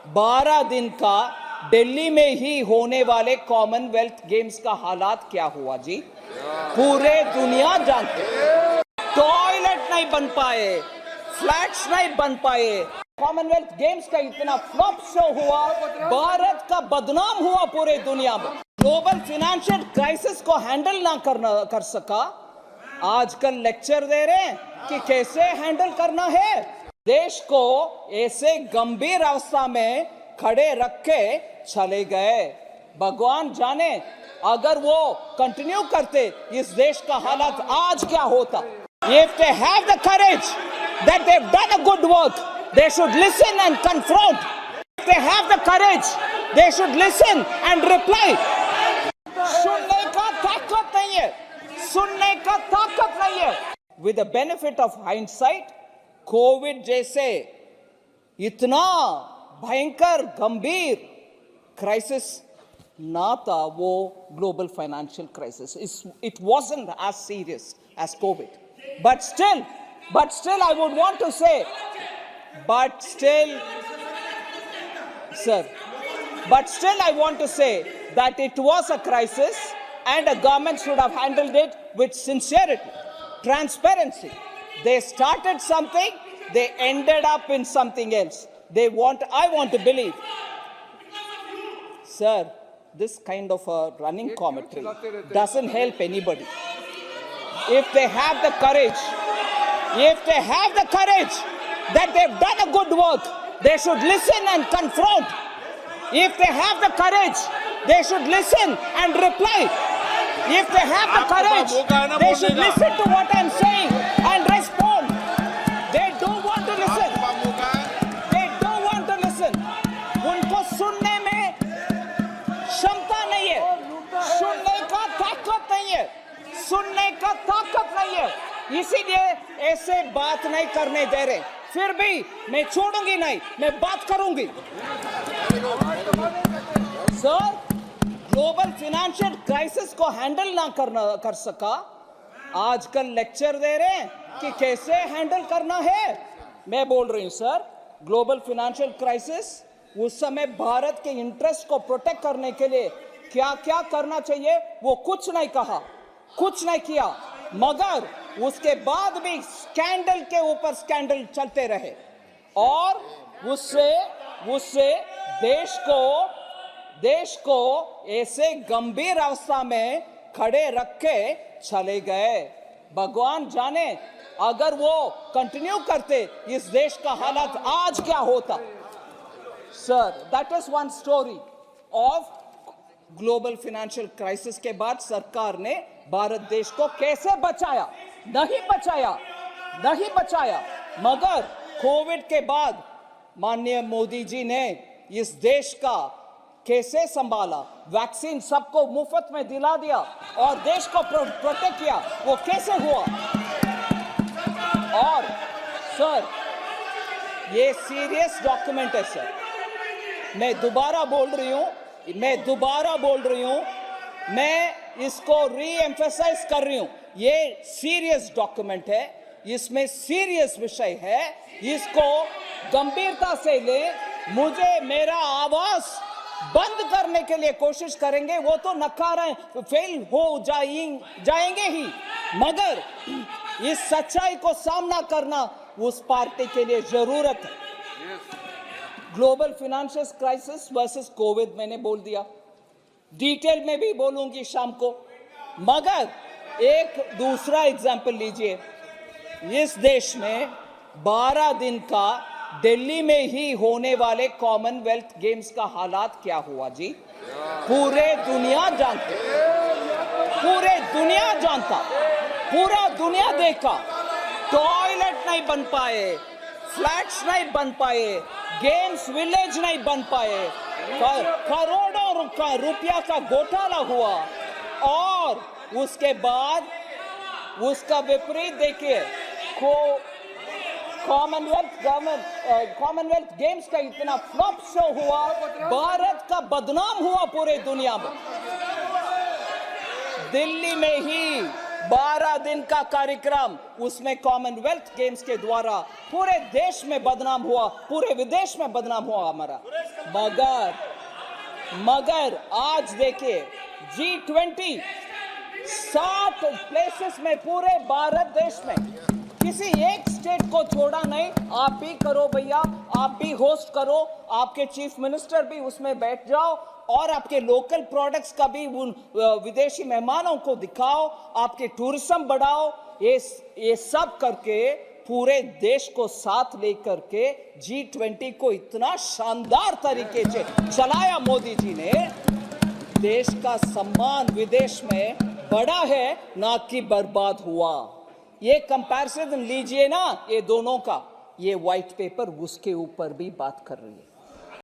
12 दिन का दिल्ली में ही होने वाले कॉमनवेल्थ गेम्स का हालात क्या हुआ जी, पूरे दुनिया जानते। टॉयलेट नहीं बन पाए, फ्लैट्स नहीं बन पाए, कॉमनवेल्थ गेम्स का इतना फ्लॉप शो हुआ, भारत का बदनाम हुआ पूरे दुनिया में। ग्लोबल फाइनेंशियल क्राइसिस को हैंडल ना कर सका, आजकल लेक्चर दे रहे हैं कि कैसे हैंडल करना है। देश को ऐसे गंभीर अवस्था में खड़े रख के चले गए। भगवान जाने अगर वो कंटिन्यू करते इस देश का हालत आज क्या होता। If they have the courage that they've done a good work, they should listen and confront. If they have the courage, they should listen and reply. सुनने का ताकत नहीं है, सुनने का ताकत नहीं है। With the benefit of hindsight, Covid जैसे इतना भयंकर गंभीर क्राइसिस ना था वो global financial crisis. It wasn't as serious as COVID. But still, I would want to say, I want to say that it was a crisis and a government should have handled it with sincerity, transparency. They started something, they ended up in something else. I want to believe. Sir, this kind of a running commentary doesn't help anybody. If they have the courage that they've done a good work, they should listen and confront. If they have the courage, they should listen and reply. If they have the courage, they should listen to what I'm saying and respond. They don't want to listen. They don't want to listen. उनको सुनने में क्षमता नहीं है, सुनने का ताकत नहीं है, सुनने का ताकत नहीं है, इसीलिए ऐसे बात नहीं करने दे रहे। फिर भी मैं छोड़ूंगी नहीं, मैं बात करूंगी। सर, ग्लोबल फाइनेंशियल क्राइसिस को हैंडल ना कर सका, आजकल लेक्चर दे रहे हैं कि कैसे हैंडल करना है। मैं बोल रही हूं सर, ग्लोबल फाइनेंशियल क्राइसिस उस समय भारत के इंटरेस्ट को प्रोटेक्ट करने के लिए क्या क्या करना चाहिए वो कुछ नहीं कहा, कुछ नहीं किया, मगर उसके बाद भी स्कैंडल के ऊपर स्कैंडल चलते रहे और उससे देश को ऐसे गंभीर अवस्था में खड़े रख के चले गए। भगवान जाने अगर वो कंटिन्यू करते इस देश का हालत आज क्या होता। Sir, that is one story of global financial crisis के बाद सरकार ने भारत देश को कैसे बचाया, नहीं बचाया, मगर कोविड के बाद माननीय मोदी जी ने इस देश का कैसे संभाला, वैक्सीन सबको मुफ्त में दिला दिया और देश को प्रोटेक्ट किया, वो कैसे हुआ। और सर, ये सीरियस डॉक्यूमेंट है सर, मैं दोबारा बोल रही हूं, मैं इसको री-एम्फेसाइज कर रही हूं, ये सीरियस डॉक्यूमेंट है, इसमें सीरियस विषय है, इसको गंभीरता से ले। मुझे मेरा आवाज बंद करने के लिए कोशिश करेंगे वो तो नकारा फेल हो जाएंगे ही, मगर इस सच्चाई को सामना करना उस पार्टी के लिए जरूरत है। Global financial crisis versus Covid मैंने बोल दिया, डिटेल में भी बोलूंगी शाम को, मगर एक दूसरा एग्जाम्पल लीजिए। इस देश में 12 दिन का दिल्ली में ही होने वाले कॉमनवेल्थ गेम्स का हालात क्या हुआ जी, पूरे दुनिया जानते, पूरा दुनिया देखा। टॉयलेट नहीं बन पाए, फ्लैट्स नहीं बन पाए, गेम्स विलेज नहीं बन पाए, करोड़ों का रुपया का घोटाला हुआ और उसके बाद उसका विपरीत देखिए, कॉमनवेल्थ गेम्स का इतना फ्लॉप शो हुआ, भारत का बदनाम हुआ पूरे दुनिया में। दिल्ली में ही 12 दिन का कार्यक्रम, उसमें कॉमनवेल्थ गेम्स के द्वारा पूरे देश में बदनाम हुआ, पूरे विदेश में बदनाम हुआ हमारा। मगर आज देखिए G20 60 प्लेसेस में पूरे भारत देश में किसी एक स्टेट को छोड़ा नहीं। आप भी करो भैया, आप भी होस्ट करो, आपके चीफ मिनिस्टर भी उसमें बैठ जाओ और आपके लोकल प्रोडक्ट्स का भी उन विदेशी मेहमानों को दिखाओ, आपके टूरिज्म बढ़ाओ। ये सब करके पूरे देश को साथ लेकर के G20 को इतना शानदार तरीके से चलाया मोदी जी ने। देश का सम्मान विदेश में बढ़ा है, ना कि बर्बाद हुआ। ये कंपैरिजन लीजिए ना, ये दोनों का, ये व्हाइट पेपर उसके ऊपर भी बात कर रही है।